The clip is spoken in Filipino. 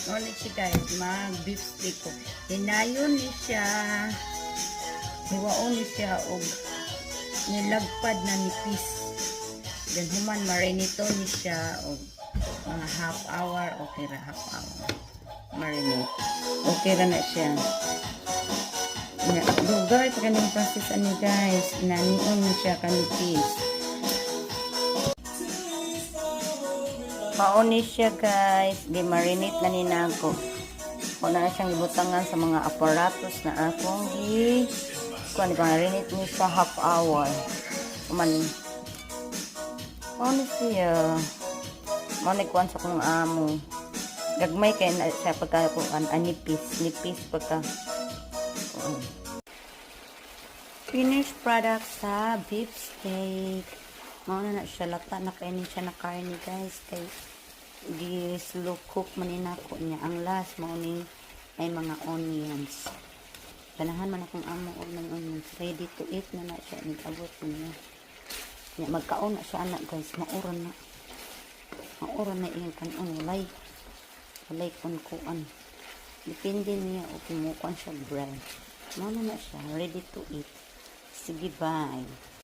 Ulit siya guys, mag beef steak ko. Hinayon ni siya. Hiwaon ni siya og nilagpad na nipis. Then human marinito ni siya og mga half hour. Okay ra, half hour. Marinate. Okay ra na siya. Dugay pa kanang process ani guys. Inanion ni siya kanipis. Mauni siya guys, gi-marinate na ninako. Una na siyang ibutangan sa mga aparatos na akong kuan marinate ni sa half hour. Kuman mauni siya. Mauni kuan sa kong amo. Gagmay kay na siya pagka kuan nipis pagka. Finished product sa beef steak. Mauna na siya, lata na kainin siya na karne guys. Kay slow cook manin ako niya. Ang last mauni ay mga onions. Ganahan man akong amo og ng onions. Ready to eat na na siya. Nag-abot niya. Magkaon na siya anak guys. Mauran na. Mauran na iyang kanon. Walay kuan. Depende niya o kumukuan siya bread. Mauna na siya. Ready to eat. Sige, bye.